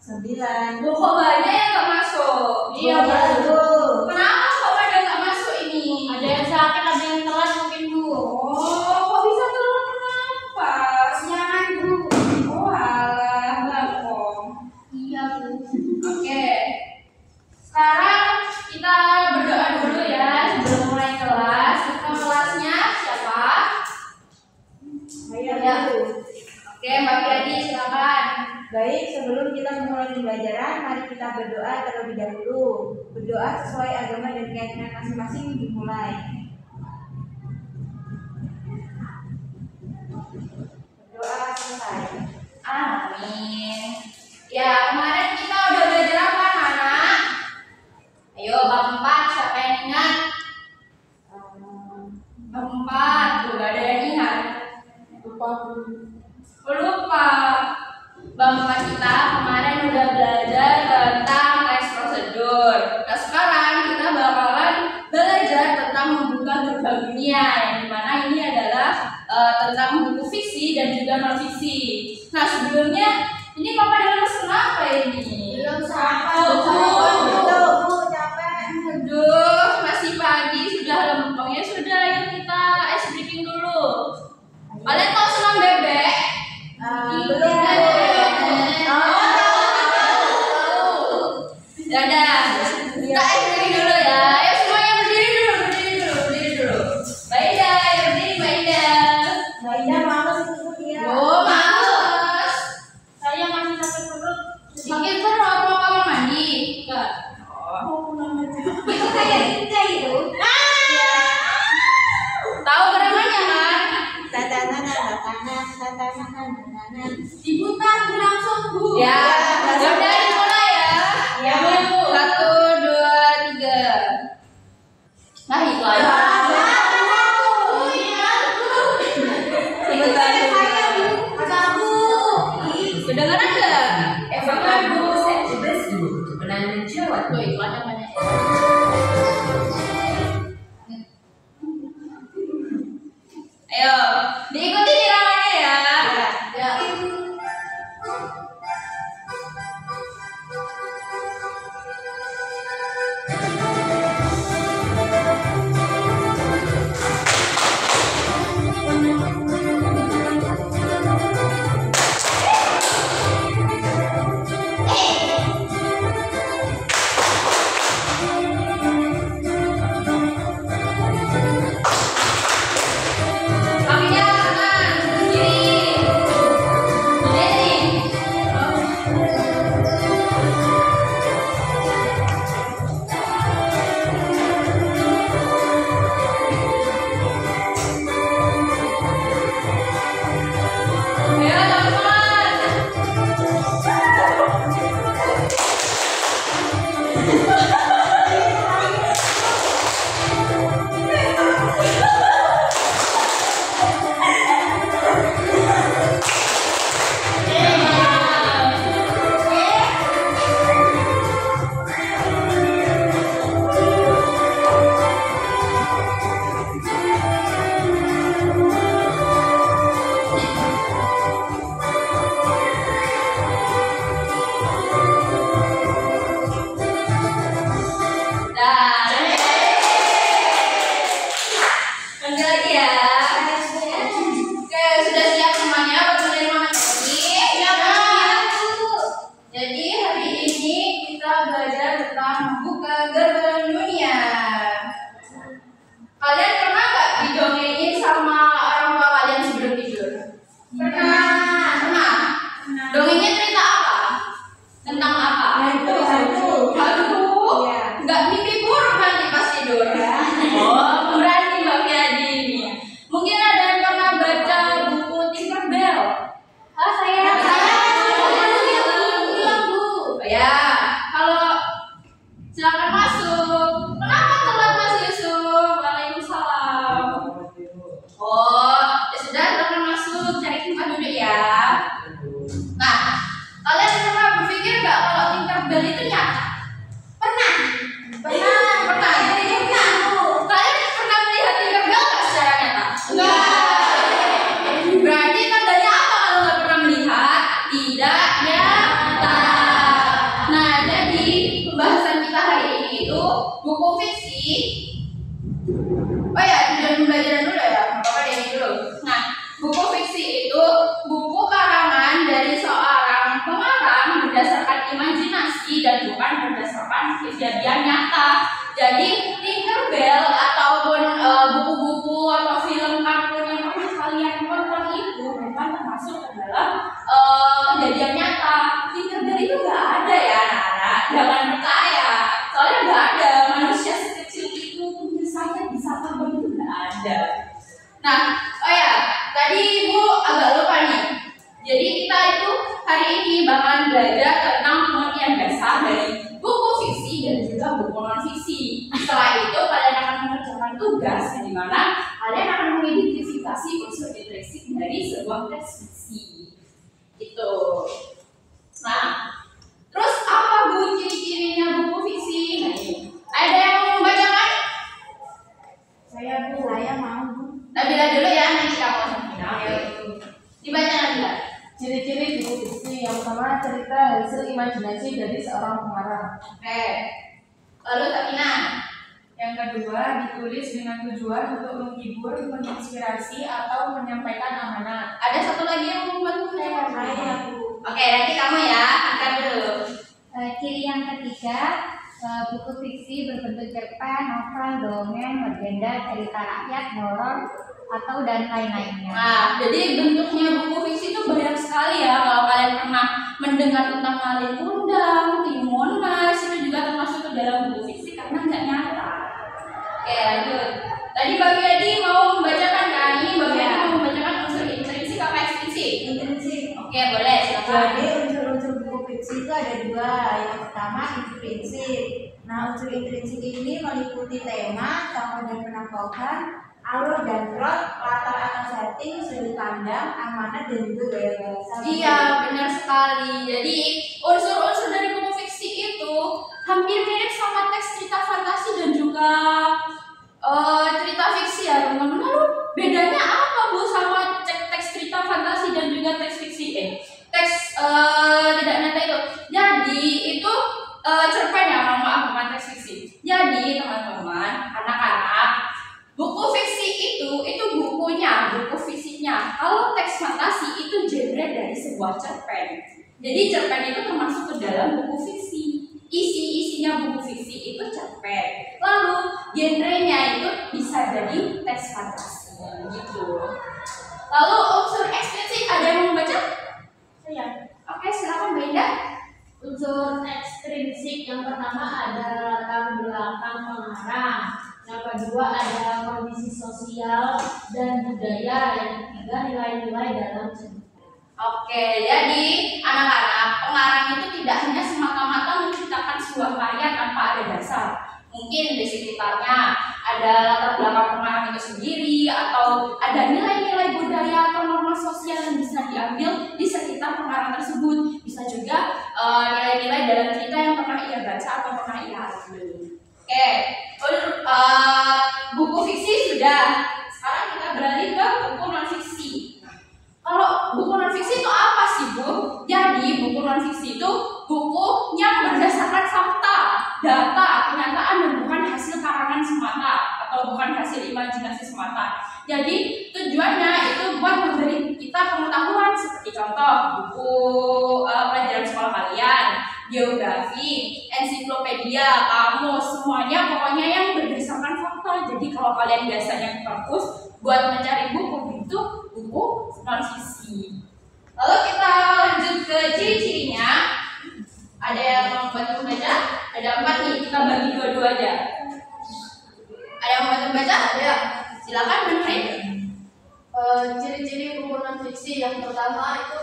9. Loh, kok banyak yang nggak masuk? Iya, Bu. Kenapa kok pada nggak masuk ini? Ada yang sakit, ada yang telat mungkin, Bu. Oh, kok bisa telat kenapa? Siangan, Bu. Oh, alah, Bangkong. Iya, Bu. Oke. Sekarang kita berdoa dulu ya sebelum mulai kelas. Kita kelasnya siapa? Saya, Bu. Oke, Mbak Piadi silakan. Baik, sebelum kita memulai pembelajaran, mari kita berdoa terlebih dahulu. Berdoa sesuai agama dan keyakinan masing-masing dimulai. Berdoa selesai. Amin. Ya, kemarin kita udah belajar apa, anak? Ayo, bab 4, siapa yang ingat? Bab 4, tuh gak ada yang ingat. Lupa. Bab 4 kita kemarin udah belajar tentang tes prosedur. Nah, sekarang kita bakalan belajar tentang membuka gerbang dunia, yang dimana ini adalah tentang buku fiksi dan juga non fiksi. Nah, sebelumnya ini Papa dalam pesen apa ini? Belum sampai. Bu, capek. Aduh, masih pagi sudah lempeng ya, sudah yuk kita ice breaking dulu. Kalian tahu senam bebek? Belum, Bu. Dadah. Kita ice breaking dulu ya. Ayo semuanya berdiri dulu. Mbak Ida, ayo berdiri Mbak Ida. Mbak Ida males itu dia. Oh, males. Saya masih sakit perut. Sakit perut, mau kamar mandi? Enggak. Oh. Itu kayak Indah itu. Tahu gerakannya kan? Tatanan. Diputar langsung, Bu. Ya, udah dimulai ya. Ya, Bu. 1, 2, 3. Nah, itu aja. Sebentar. Kedengaran nggak? Benar, Bu. Tuh, iklannya banyak. Ayo, diikuti iramanya ya. Ya. Kakinya kanan, kiri. Ini. Ayo, teman-teman. Dah. Lanjut lagi ya. Oke, sudah siap semuanya buat menerima materi? Siap, Bu. Jadi hari ini kita belajar tentang membuka gerbang dunia. Kalian pernah nggak didongengin sama orang tua kalian sebelum tidur? Pernah. Dongengnya cerita apa? Tentang apa? Hantu. Hantu? Iya. Nggak mimpi buruk nanti pas tidur. Oh, berani Mbak Piadi ini. Mungkin ada yang pernah baca buku Tinkerbell? Saya pulang, Bu. Ya, kalau silakan masuk. Kenapa telat Mas Yusuf? Waalaikumsalam. Oh, ya sudah, silakan masuk. Cari tempat duduk ya. Nah, kalian pernah berpikir nggak kalau Tinkerbell itu nyata? Pernah. Kalian pernah melihat Tinkerbell nggak secara nyata? Enggak. Berarti tandanya apa kalau nggak pernah melihat? Tidak nyata. Oh ya, tujuan pembelajaran dulu ya, apa ini dulu. Nah, buku fiksi itu buku karangan dari seorang pengarang berdasarkan imajinasi dan bukan berdasarkan kejadian nyata. Jadi Tinkerbell ataupun buku-buku atau film kartun yang pernah kalian tonton itu bukan termasuk ke dalam kejadian nyata. Tinkerbell itu nggak ada ya, anak-anak. Jangan percaya, soalnya nggak ada manusia sekecil itu punya sayap bisa terbang itu nggak ada. Nah, oh ya, tadi Ibu agak lupa nih. Jadi kita itu hari ini bakalan belajar tentang pengertian dasar dari buku fiksi dan juga buku non fiksi. Setelah itu kalian akan mengerjakan tugas di mana kalian akan mengidentifikasi unsur intrinsik dari sebuah teks fiksi. Itu. Nah, terus apa Bu ciri-cirinya buku fiksi? Nah, ini. Ada yang mau membacakan? Saya mau Bu. Nabila dulu ya, nanti kamu sampai. Dibaca Nabila. Ciri-ciri buku fiksi yang pertama, cerita hasil imajinasi dari seorang pengarang. Oke. Lalu Sabina. Yang kedua, ditulis dengan tujuan untuk menghibur, menginspirasi, atau menyampaikan amanat. Ada satu lagi yang mau bantu saya. Saya Bu. Oke, nanti kamu ya, angkat dulu. Ciri yang ketiga, buku fiksi berbentuk cerpen, novel, dongeng, legenda, cerita rakyat, horor, atau dan lain-lainnya. Nah, jadi bentuknya buku fiksi itu banyak sekali ya. Kalau kalian pernah mendengar tentang Malin Kundang, Timun Mas, itu juga termasuk ke dalam buku fiksi karena nggak nyata. Oke, lanjut. Tadi Mbak Yadi mau membacakan kan? Ini Mbak Yadi mau membacakan unsur intrinsik apa ekstrinsik? Intrinsik. Oke, boleh, silakan. Jadi unsur-unsur buku fiksi itu ada dua. Yang pertama intrinsik. Nah, unsur intrinsik ini meliputi tema, tokoh dan penampilan, alur dan plot, latar atau setting, sudut pandang, amanat dan juga gaya bahasa. Iya, benar sekali. Jadi unsur-unsur dari buku fiksi itu hampir mirip sama teks cerita fantasi dan juga cerita fiksi ya teman-teman. Lalu bedanya apa Bu sama teks cerita fantasi dan juga teks fiksi? Teks tidak nyata itu. Jadi itu cerpen ya, maaf bukan teks fiksi. Jadi teman-teman, anak-anak, buku fiksi itu bukunya, buku fiksinya. Kalau teks fantasi itu genre dari sebuah cerpen. Jadi cerpen itu termasuk ke dalam buku fiksi. Isi-isinya buku fiksi itu cerpen. Lalu genrenya itu bisa jadi teks fantasi gitu. Lalu unsur ekstrinsik ada yang mau membaca? Saya. Oke, silakan Mbak Indah. Unsur ekstrinsik yang pertama ada latar belakang pengarang. Yang kedua ada kondisi sosial dan budaya. Yang ketiga nilai-nilai dalam cerita. Oke, jadi anak-anak, pengarang itu tidak hanya semata-mata menciptakan sebuah karya tanpa ada dasar. Mungkin di sekitarnya ada latar belakang pengarang itu sendiri, atau ada nilai-nilai budaya atau norma sosial yang bisa diambil di sekitar pengarang tersebut. Bisa juga nilai-nilai dalam cerita yang pernah ia baca atau pernah ia alami. Oke, buku fiksi sudah. Sekarang kita beralih ke buku non fiksi. Kalau buku non fiksi itu apa sih Bu? Jadi buku non fiksi itu buku yang berdasarkan fakta, data, kenyataan dan bukan hasil karangan semata atau bukan hasil imajinasi semata. Jadi tujuannya itu buat memberi kita pengetahuan seperti contoh buku pelajaran sekolah kalian, geografi, ensiklopedia, kamus, semuanya pokoknya yang berdasarkan fakta. Jadi kalau kalian biasanya ke perpus buat mencari buku itu buku non fiksi. Lalu kita lanjut ke ciri-cirinya. Ada yang mau bantu membaca? Ada 4 nih, kita bagi dua-dua aja. Ada yang mau bantu membaca? Ada. Silakan Menteri. Ciri-ciri buku non fiksi yang pertama itu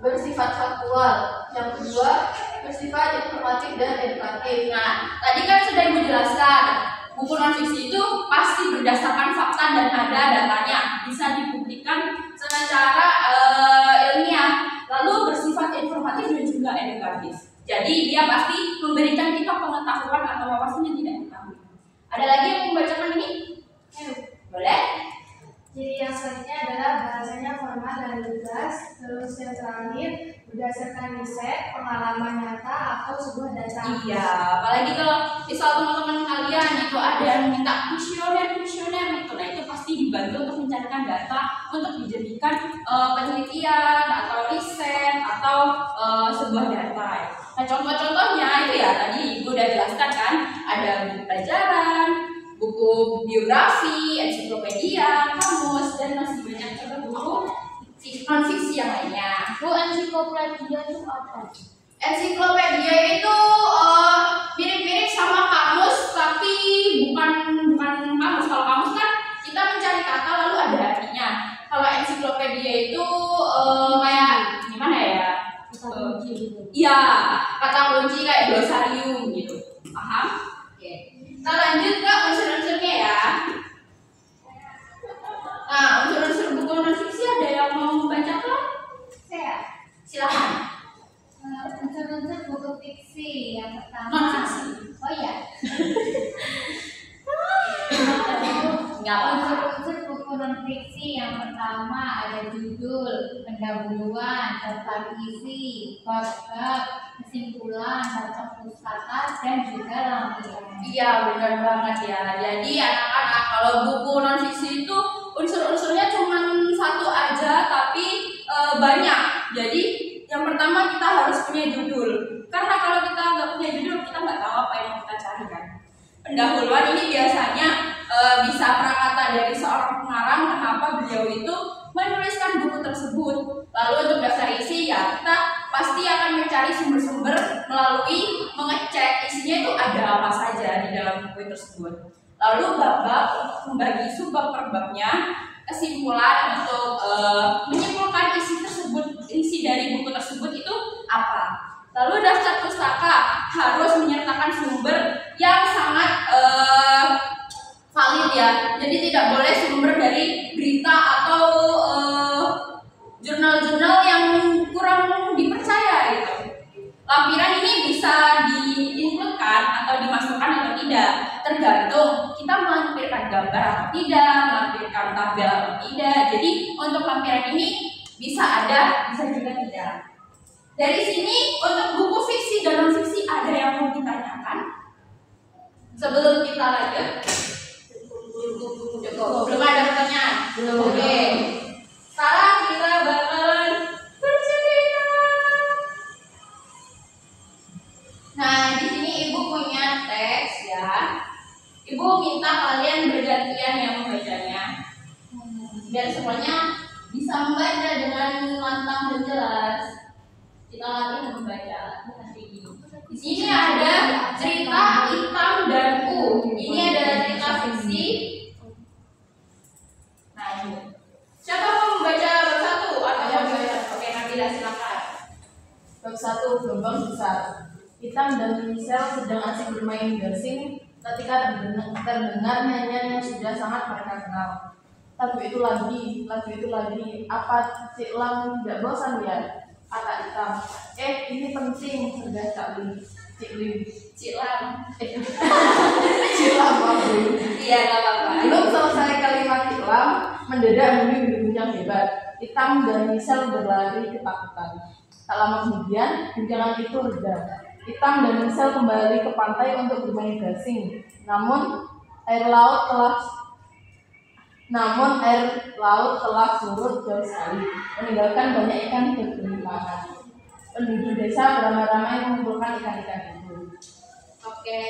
bersifat faktual, yang kedua bersifat informatif dan edukatif. Nah, tadi kan sudah Ibu jelaskan, buku non fiksi itu pasti berdasarkan fakta dan ada datanya, bisa dibuktikan secara ilmiah, lalu bersifat informatif dan juga edukatif. Jadi dia pasti memberikan kita pengetahuan atau wawasan yang tidak diketahui. Ada lagi yang membacakan ini? Boleh? Ciri yang selanjutnya adalah bahasanya formal dan lugas. Terus yang terakhir berdasarkan riset, pengalaman nyata atau sebuah data. Iya, apalagi kalau misal teman-teman kalian itu ada yang minta kuesioner gitu, nah itu pasti dibantu untuk mencarikan data untuk dijadikan penelitian atau riset atau sebuah data. Nah contoh-contohnya itu ya tadi Ibu udah jelaskan kan, ada buku pelajaran, buku biografi, ensiklopedia, kamus, dan masih banyak juga buku non-fiksi yang lainnya. Bu, ensiklopedia itu apa? Ensiklopedia itu mirip-mirip sama kamus, tapi bukan kamus. Kalau kamus kan kita mencari kata lalu ada artinya. Kalau ensiklopedia itu kayak gimana ya? Kata kunci gitu. Iya, kata kunci kayak glosarium gitu. Paham? Oke. Kita lanjut ke unsur-unsurnya ya. Nah, unsur-unsur buku non-fiksi ada yang mau membacakan? Saya Silakan. unsur-unsur buku fiksi yang pertama. Non-fiksi. Oh iya. Enggak apa-apa. Unsur-unsur buku non-fiksi yang pertama ada judul, pendahuluan, daftar isi, bab-bab, kesimpulan, daftar pustaka, dan juga lampiran. Iya benar banget ya. Jadi anak-anak kalau buku non fiksi itu unsur-unsurnya cuma satu aja tapi banyak. Jadi yang pertama kita harus punya judul. Karena kalau kita nggak punya judul kita nggak tahu apa yang kita cari kan. Pendahuluan ini biasanya bisa prakata dari seorang pengarang kenapa beliau itu menuliskan buku tersebut. Lalu untuk daftar isi ya kita pasti akan mencari sumber-sumber melalui mengecek isinya itu ada apa saja di dalam buku tersebut. Lalu bab-bab untuk membagi subbab per babnya, kesimpulan untuk menyimpulkan isi dari buku tersebut itu apa. Lalu daftar pustaka harus menyertakan sumber yang sangat valid ya. Jadi tidak boleh sumber dari berita atau jurnal-jurnal yang kurang dipercaya gitu. Lampiran ini bisa diinputkan atau dimasukkan atau tidak, tergantung kita melampirkan gambar atau tidak, melampirkan tabel atau tidak. Jadi untuk lampiran ini bisa ada, bisa juga tidak. Dari sini untuk buku fiksi dan non fiksi ada yang mau ditanyakan? Sebelum kita lanjut, belum ada pertanyaan. Belum. Oke. Sekarang kita bakalan bercerita. Nah, di sini Ibu punya teks ya. Ibu minta kalian bergantian yang membacanya. Biar semuanya bisa membaca dengan lantang dan jelas. Kita lagi membaca. Di sini ada cerita hitam dan U. Ini adalah cerita fiksi. Nah, ini. Siapa mau membaca bab 1 atau bab 2? Oke, Nabila silakan. Bab 1, gelombang besar. Hitam dan Michelle sedang asik bermain gasing ketika terdengar nyanyian yang sudah sangat mereka kenal. Lagu itu lagi. Apa Cik Lam tidak bosan ya? Kata Hitam. Ini penting, sudah Cik Lam. Cik Lam, Iya, enggak apa-apa. Belum selesai kalimat Cik Lam, mendadak bumi berguncang hebat. Hitam dan Michelle berlari ketakutan. Tak lama kemudian, guncangan itu reda. Hitam dan Michelle kembali ke pantai untuk bermain gasing. Namun air laut telah surut jauh sekali, meninggalkan banyak ikan bergelimpangan. Penduduk desa beramai-ramai mengumpulkan ikan-ikan itu. Oke.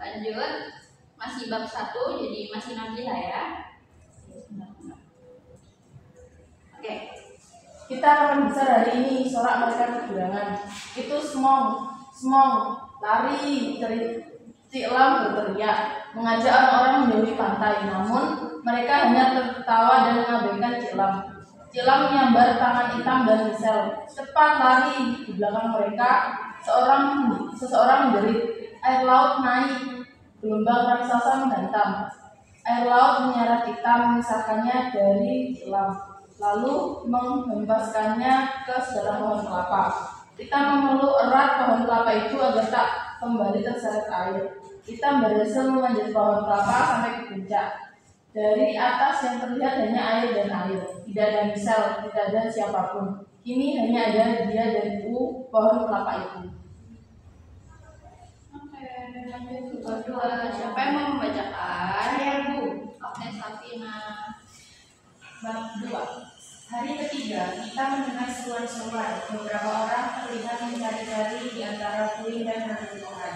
Lanjut. Masih bab 1, jadi masih Nabila ya. Oke. Kita akan besar hari ini, sorak mereka kegirangan. Itu semong, lari, Cik Lam berteriak, mengajak orang-orang menjauhi pantai. Namun mereka hanya tertawa dan mengabaikan Cik Lam. Cik Lam menyambar tangan Hitam dan Michelle. Cepat lari! Di belakang mereka, seseorang menjerit. Air laut naik, gelombang raksasa menghantam. Air laut menyeret Hitam, memisahkannya dari Cik Lam, lalu menghempaskannya ke sedalam pohon kelapa. Kita memeluk erat pohon kelapa itu agar tak kembali terseret air. Kita berhasil memanjat pohon kelapa sampai ke puncak. Dari atas yang terlihat hanya air dan air, tidak ada misal, tidak ada siapapun. Kini hanya ada dia dan pohon kelapa itu. Oke, lanjut ke bab 2. Siapa yang mau membacakan? Saya Bu. Oke, Safina. Bab 2. Hari ketiga, kita mendengar seruan-seruan. Beberapa orang terlihat mencari-cari di antara puing dan reruntuhan.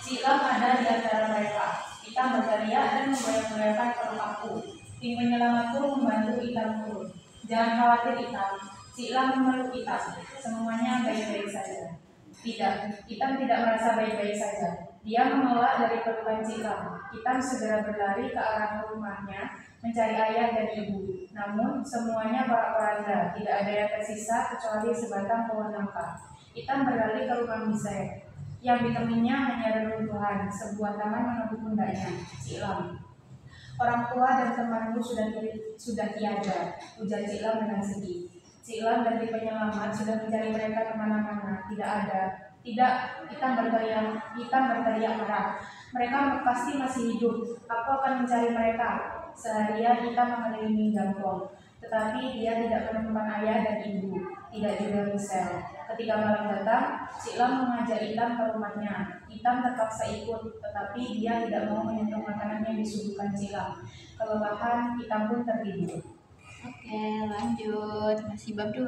Silam ada di antara mereka. Kita berteriak dan membayang-bayangkan perut aku. Tim penyelamat pun membantu Itam turun. Jangan khawatir Itam. Silam memeluk Itam. Semuanya baik-baik saja. Tidak, Itam tidak merasa baik-baik saja. Dia menolak dari pelukan Silam. Itam segera berlari ke arah rumahnya mencari ayah dan ibu. Namun semuanya porak-poranda, tidak ada yang tersisa kecuali sebatang pohon nangka. Itam berlari ke rumah Misael. Yang ditemuinya hanya reruntuhan, sebuah taman menunggu pundaknya, Silam. Orang tua dan temanmu sudah tiada, ujar Silam dengan sedih. Silam dan tim penyelamat sudah mencari mereka kemana-mana, tidak ada. Tidak, Itam berteriak marah. Mereka pasti masih hidup. Aku akan mencari mereka. Seharian Itam mengelilingi Gampong, tetapi dia tidak menemukan ayah dan ibu, tidak juga Michelle. Ketika malam datang, Silam mengajak Itam ke rumahnya. Itam terpaksa ikut, tetapi dia tidak mau menyentuh makanan yang disuguhkan Silam. Kelelahan, Itam pun tertidur. Oke, lanjut. Masih bab 2.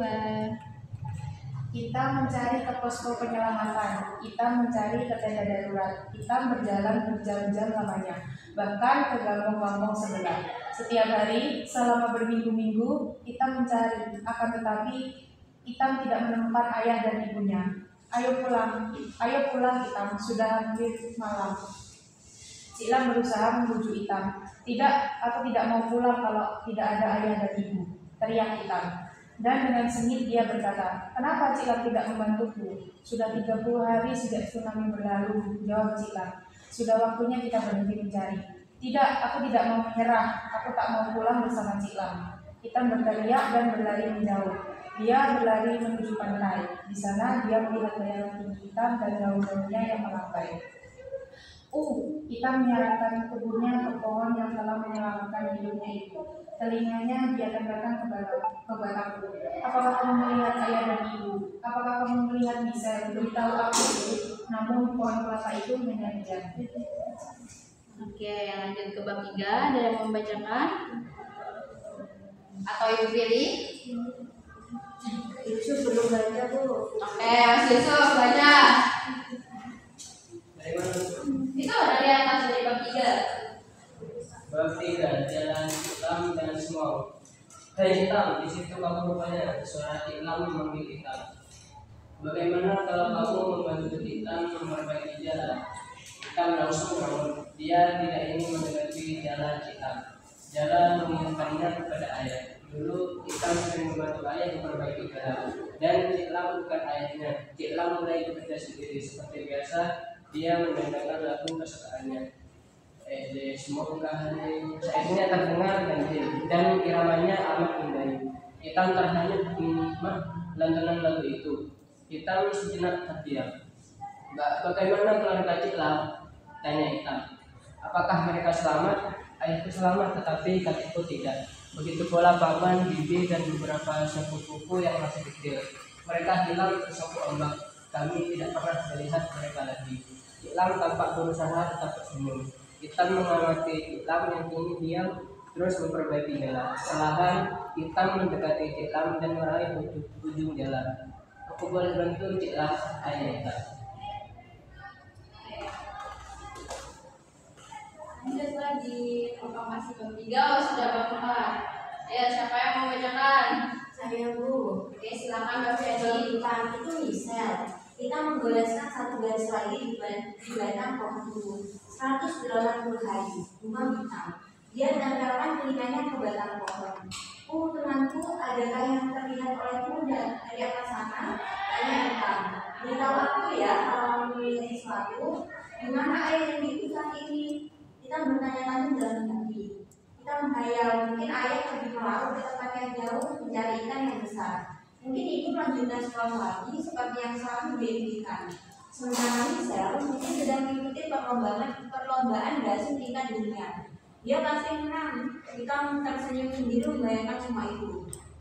Itam mencari ke posko penyelamatan. Itam mencari ke tenda darurat. Itam berjalan berjam-jam lamanya, bahkan ke gampong-gampong sebelah. Setiap hari, selama berminggu-minggu, Itam mencari. Akan tetapi, Itam tidak menemukan ayah dan ibunya. Ayo pulang Itam, sudah hampir malam. Silam berusaha membujuk Itam. Tidak, aku tidak mau pulang kalau tidak ada ayah dan ibu, teriak Itam. Dan dengan sengit dia berkata, kenapa Silam tidak membantuku? Sudah 30 hari sejak tsunami berlalu, jawab Silam. Sudah waktunya kita berhenti mencari. Tidak, aku tidak mau menyerah, aku tak mau pulang bersama Silam. Itam berteriak dan berlari menjauh. Dia berlari menuju pantai. Di sana dia melihat bayangan tinggi hitam dan daun-daunnya yang melambai. Itam menyarankan tubuhnya ke pohon yang telah menyelamatkan hidupnya itu. Telinganya dia tempelkan ke batangku. Apakah kamu melihat ayah dan ibu? Apakah kamu melihat Michelle? Beritahu aku. Namun pohon kelapa itu hanya diam. Oke, lanjut ke bab 3. Ada yang mau membacakan? Atau Ibu pilih? Yusuf belum baca Bu. Oke, Mas Yusuf baca. Dari mana? Itu dari atas dari bab 3. Bab 3, jalan Hitam dan Semau. Hei Hitam, di situ kamu rupanya. Suara Hitam memanggil Hitam. Bagaimana kalau kamu membantu Hitam memperbaiki jalan? Hitam langsung bangun. Dia tidak ingin mendekati jalan Hitam. Jalan menginginkannya kepada ayah. Dulu Hitam sering membantu ayah memperbaiki jalan. Dan Hitam bukan ayahnya. Hitam mulai bekerja sendiri seperti biasa. Dia mendengarkan lagu kesukaannya. Semoga saiznya terdengar dan iramanya amat indah. Hitam terhanyut menikmati lantunan lagu itu. Hitam sejenak terdiam. Bagaimana keluarga Ciklam? Tanya Hitam. Apakah mereka selamat? Ayahku selamat, tetapi kakekku tidak. Begitu pula paman, bibi, dan beberapa sepupuku yang masih kecil. Mereka hilang tersapu ombak. Kami tidak pernah melihat mereka lagi. Hitam tampak berusaha tetap tersenyum. Hitam mengamati Hitam yang kini diam, terus memperbaiki jalan. Perlahan Hitam mendekati Hitam dan meraih ujung jalan. Aku boleh bantu Hitam, ayah Hitam. Lanjut lagi. Apakah masih bab 3? Sudah bab 4. Ya, siapa yang mau membacakan? Saya Bu. Oke, silakan Mbak Fedi. Di depan itu Michelle. Kita menggoreskan satu garis lagi di batang pohon itu. 180 hari, bunga hitam. Dia tempelkan telinganya ke batang pohon. Temanku, adakah yang terlihat olehmu dari atas sana? Tanya Hitam. Beritahu aku ya kalau kamu melihat sesuatu. Di mana ayah yang itu saat ini? Kita bertanya-tanya dalam hati. Kita menghayal mungkin ayah pergi melaut ke tempat yang jauh mencari ikan yang besar. Mungkin itu melanjutkan sekolah lagi seperti yang selalu diimpikan. Sementara Michelle mungkin sedang mengikuti perlombaan gasing tingkat dunia. dia pasti menang. Kita tersenyum sendiri membayangkan semua itu.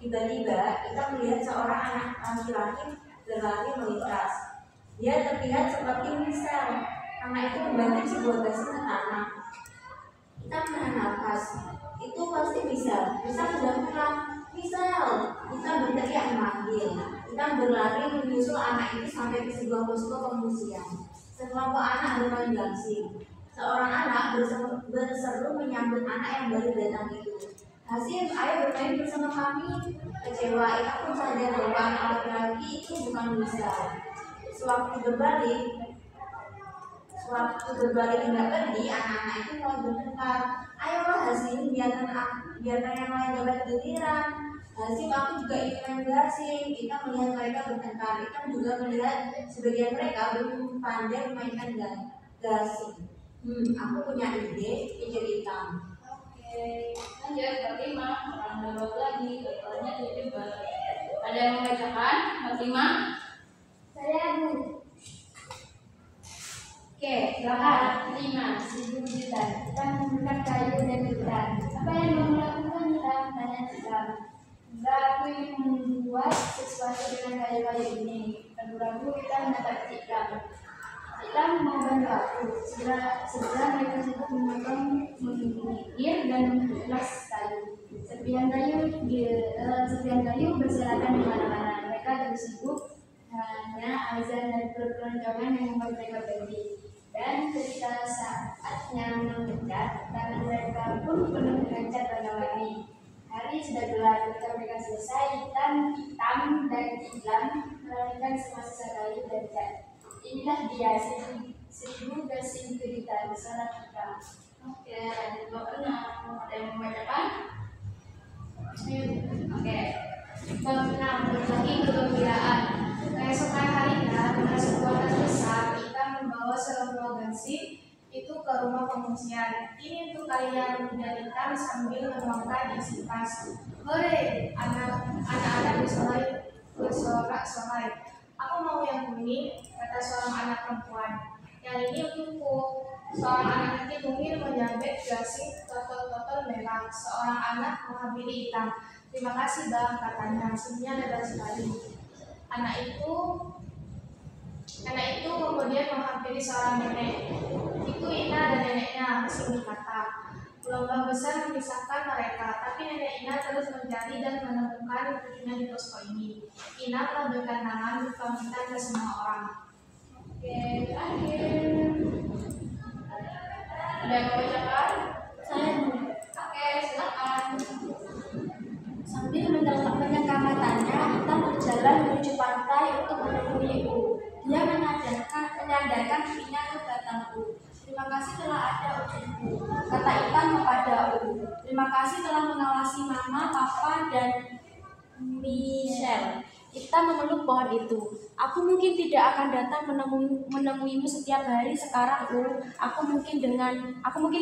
Tiba-tiba kita melihat seorang anak laki-laki berlari melintas. Dia terlihat seperti misal. Anak itu membanting sebuah besi ke tanah. Kita menahan nafas. Itu pasti bisa sudah pulang. Misal, kita berteriak memanggil. Kita berlari menyusul anak itu sampai ke sebuah posko pengungsian. Sekelompok anak bermain gangsing. Seorang anak berseru menyambut anak yang baru datang itu. Hasim, ayo bermain bersama kami. Kecewa, Ika pun sadar bahwa anak laki-laki itu bukan misal. Sewaktu berbalik hendak pergi, anak-anak itu mulai bertengkar. Ayolah Hasim, biarkan yang lain dapat giliran. Hasim, aku juga ingin main gasing. Kita melihat mereka bertengkar. Kita juga melihat sebagian mereka belum pandai memainkan gasing. Aku punya ide, pikir hitam. Oke, lanjut Fatima. Orang jawab lagi, soalnya tiba-tiba. Ada yang membacakan? Fatima? Saya Bu. Oke, silakan. 5. Seribu juta. Kita menggunakan kayu dan hutan. Apa yang mau melakukan kita? Tanya kita. Enggak, aku ingin membuat sesuatu dengan kayu-kayu ini. Ragu-ragu kita mendapat Ciklam. Ciklam mau bantu aku. Segera mereka sibuk memotong, mengikir dan mengelas kayu. Serpihan kayu berserakan di mana-mana. Mereka terus sibuk. Hanya azan dan perkeloncongan yang membuat mereka berhenti. Dan ketika saatnya mendekat, tangan mereka pun penuh dengan cat warna-warni. Hari sudah gelap, ketika mereka selesai, hitam dan Ciklam merapikan semua sisa kayu dan cat. Inilah dia, 1000 gasing gurita bersama kita. Oke, lanjut Bapak Enam. Ada yang membacakan? Oke. Bab 6. Berbagi kegembiraan. Keesokan harinya, dengan sebuah tas besar, kita membawa sebuah gasing itu ke rumah pengungsian. Ini untuk kalian, menjadikan sambil menuangkan isi tas. Hore! Anak-anak bersorak-sorai. Aku mau yang kuning, kata seorang anak perempuan. Yang ini untukku. Seorang anak kecil mungil menyabet gasing totol-totol merah. Seorang anak menghampiri hitam. Terima kasih bang, katanya. Senyumnya lebar sekali. Anak itu kemudian menghampiri seorang nenek. Itu Ina dan neneknya, Hasim berkata. Gelombang besar memisahkan mereka, tapi nenek Ina terus mencari dan menemukan cucunya di posko ini. Ina melambaikan tangan berpamitan ke semua orang. Oke, akhir. Ada yang membacakan? Saya Oke, silakan. sambil menyengkam matanya, kita berjalan menuju pantai untuk menemui ibu. Dia menyandarkan pipinya ke batangku. Terima kasih telah ada untukku, kata Itan kepada U. Terima kasih telah mengawasi Mama, Papa, dan Michelle. Kita memeluk pohon itu. Aku mungkin tidak akan datang menemuimu setiap hari sekarang, U. Aku mungkin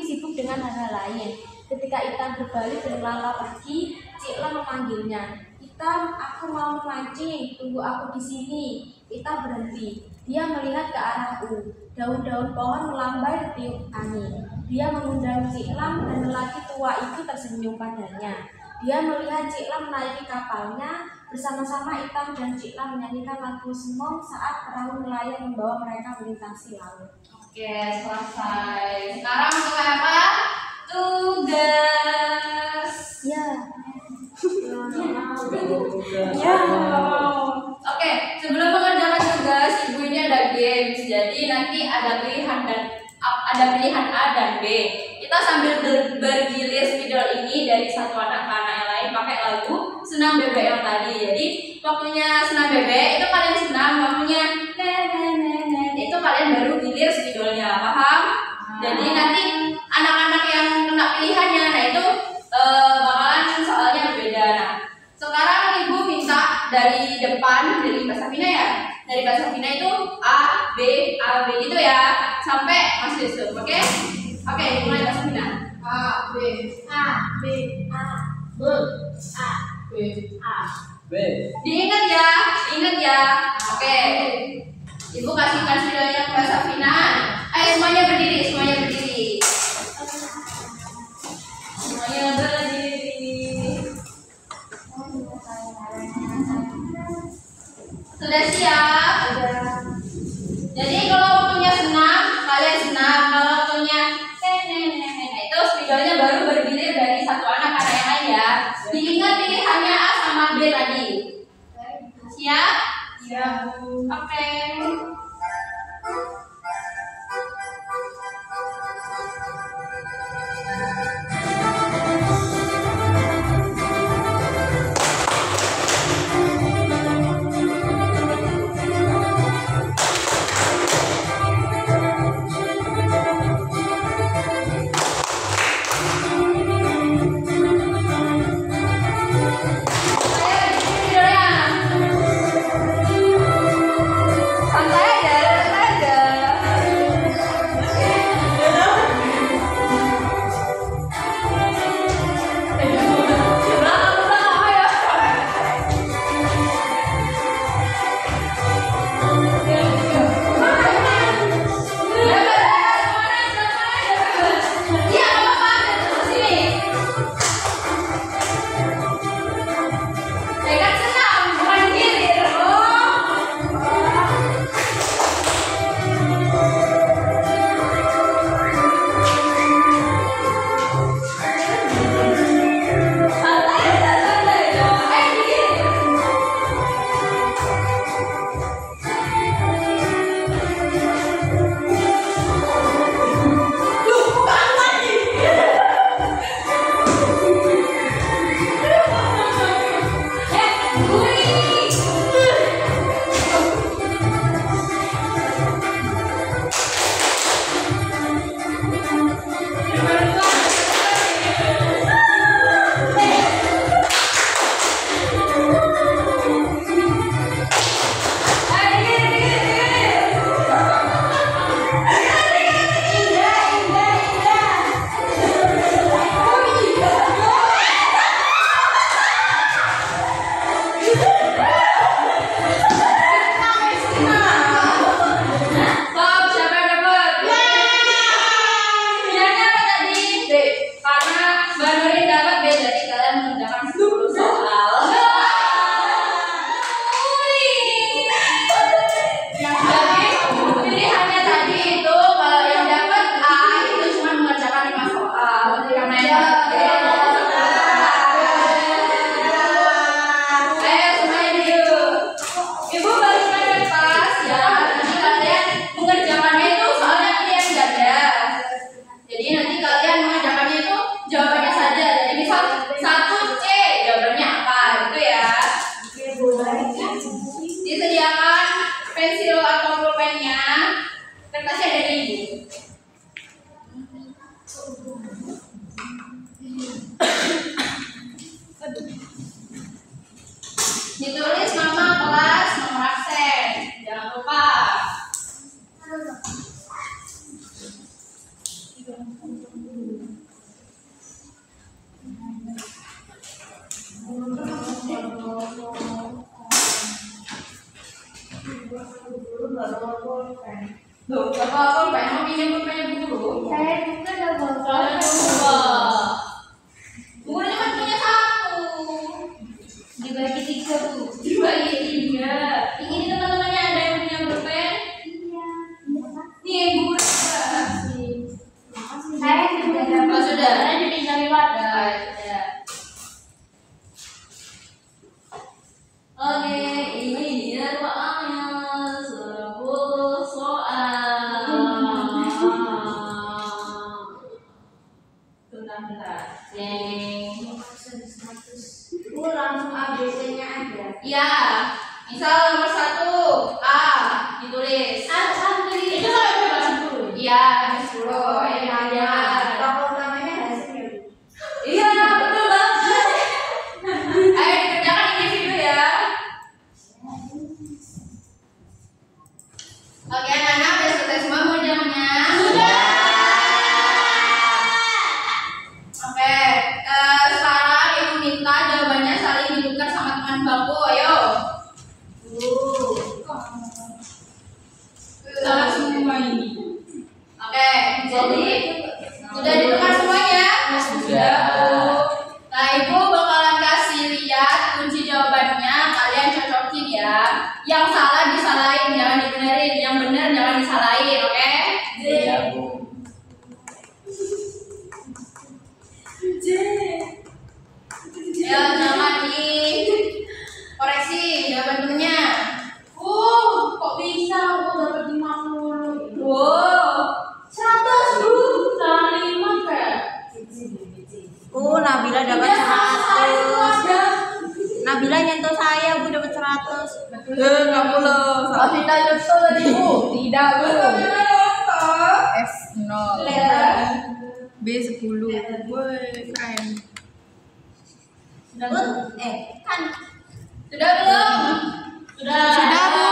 sibuk dengan hal-hal lain. Ketika Itan berbalik berlala pergi, Ciklam memanggilnya. Itan, aku mau memancing. Tunggu aku di sini. Ita berhenti. Dia melihat ke arah U. Daun-daun pohon melambai ketiup angin. Dia mengundang Ciklam dan lelaki tua itu tersenyum padanya. Dia melihat Ciklam menaiki kapalnya. Bersama-sama Itam dan Ciklam menyanyikan lagu Semong saat perahu nelayan membawa mereka melintasi laut. Oke, selesai. Sekarang mulai apa? Tugas. Ya. Ya. Oke, sebelum mengerjakan tugas, ibu ini ada games. Jadi nanti ada pilihan A dan B. Kita sambil bergilir spidol ini dari satu anak ke anak yang lain pakai lagu Senam Bebek yang tadi. Jadi waktunya senam bebek itu kalian senam, waktunya itu kalian baru gilir spidolnya, paham? Jadi nanti anak-anak yang kena pilihannya, nah itu bakalan soalnya berbeda. Nah, sekarang ibu minta dari depan, dari Mbak Safina ya. Dari Mbak Safina itu A, B gitu ya, sampai Mas Yusuf, oke? Oke, mulai Mbak Safina. A, B, A, B, A, B, A, B, A. B. Diingat ya. Oke. Ibu kasihkan spidolnya ke Mbak Safina. Ayo semuanya berdiri. Kertasnya dari ibu. Ditulis nama kelas, nomor absen. Jangan lupa. Loh, Bapak pengen pinjam pulpennya guru? Saya juga ada Soalnya dua. Gurunya kan punya satu. dibagi 3 Bu. Dibagi 3. Ini teman-temannya ada yang punya pulpen? Iya. Nih, guru. Saya sudah dapat. Oh, sudah. Saya dipinjami wadah. Oke, ini dia soalnya 10 soal. Bentar. Langsung ABC-nya aja. Iya, misal nomor 1 A ditulis. Itu sampai berapa 10? Iya, 10. Iya. Tokoh utamanya hasilnya. Iya, betul banget. Ayo dikerjakan individu ya. Oke, anak-anak udah selesai semua mengerjakannya? Sudah. Oke, sekarang ibu minta jawabannya saling ditukar sama teman bangku. Ayo. Salah semua ini. Oke, jadi sudah ditukar semuanya? Sudah. Nah, ibu bakalan kasih lihat kunci jawabannya, kalian cocokin ya. Yang salah disalahin, jangan dibenerin. Yang bener jangan disalahin, oke? Iya, Bu. Ya, jangan dikoreksi jawaban temennya. Kok bisa aku dapat 50? Wow, 100 Bu. Salah 5 kayak. Nabila dapat 100. Nabila nyentuh saya, Bu dapat 100. Enggak boleh. Oh, tidak nyusul tadi Bu. Tidak Bu. F0. B10. Woi, keren. Sudah. Kan Sudah belum? Sudah. sudah, Bu.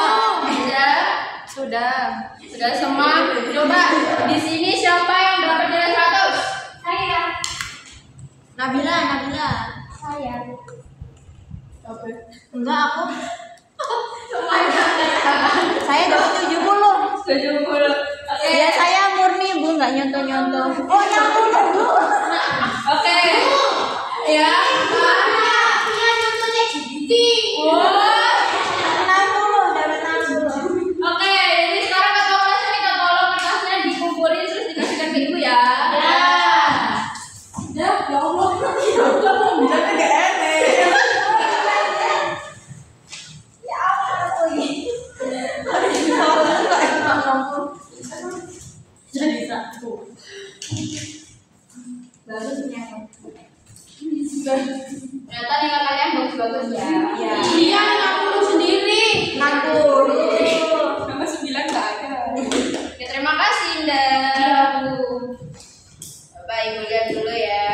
Sudah. Sudah semua. Coba di sini siapa yang dapat nilai 100? Saya. Nabila. Saya. Oke. Enggak, aku. Semuanya. Saya dapat 70. 70. Oke. Ya saya murni, Bu, enggak nyontoh-nyontoh. Oh, yang muda, Bu. Oke. Ya. Punya contohnya GPT. Wah. 60, dapat 60. Oke, jadi sekarang kata kelasnya minta tolong kertasnya dikumpulin terus dikasihkan ke ibu ya. Ya Allah. Bisa enggak enak. Ya Allah, aku ini. Jadi 1. Bagus ternyata. Ternyata nilai kalian bagus-bagus ya. Iya. Iya, 60 sendiri. 60. Nama 9 enggak ada. Oke, terima kasih Indah. Iya, Bu. Bapak ibu lihat dulu ya.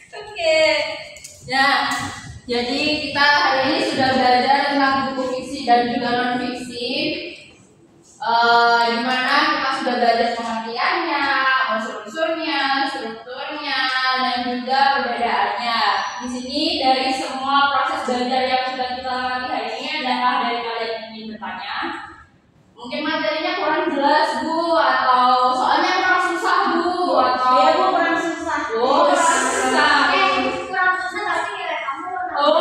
Oke. Nah, jadi kita hari ini sudah belajar tentang buku fiksi dan juga non fiksi. Di mana kita sudah belajar pengertiannya, unsur-unsurnya, strukturnya, dan juga perbedaannya. Di sini dari semua proses belajar yang sudah kita lewati hari ini, adakah dari kalian yang ingin bertanya? Mungkin materinya kurang jelas Bu, atau soalnya kurang susah Bu, atau Iya, Bu, kurang susah. Oh, kurang susah. Kurang susah tapi nilai kamu Oh,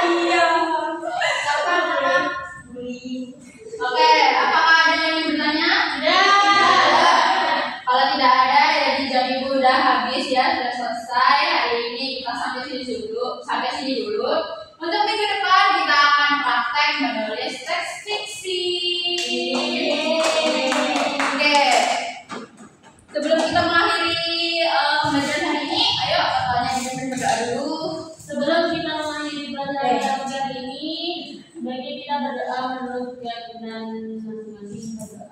Iya. oke. Apakah ada yang ingin bertanya? Tidak. Kalau tidak ada, jadi jam ibu udah habis ya, sudah selesai. Hari ini kita sampai sini dulu. Untuk minggu depan kita akan praktek menulis teks fiksi. Oke, berdoa menurut keyakinan masing-masing.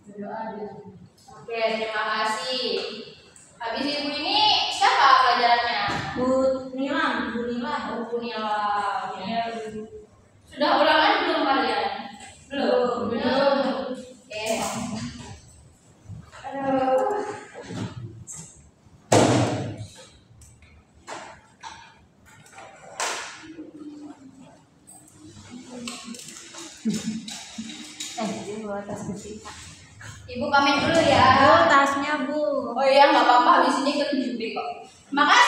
Berdoa dia. Oke, terima kasih. Habis ibu ini siapa pelajarannya? Bu Nilam. Bu Nila. Ya. Sudah ulangan belum kalian? Belum. Oke. Aduh. Dia bawa tas besi. Ibu pamit dulu ya. Bu, tasnya Bu. Oh iya, nggak apa-apa. Habis ini ikut judi kok. Makasih.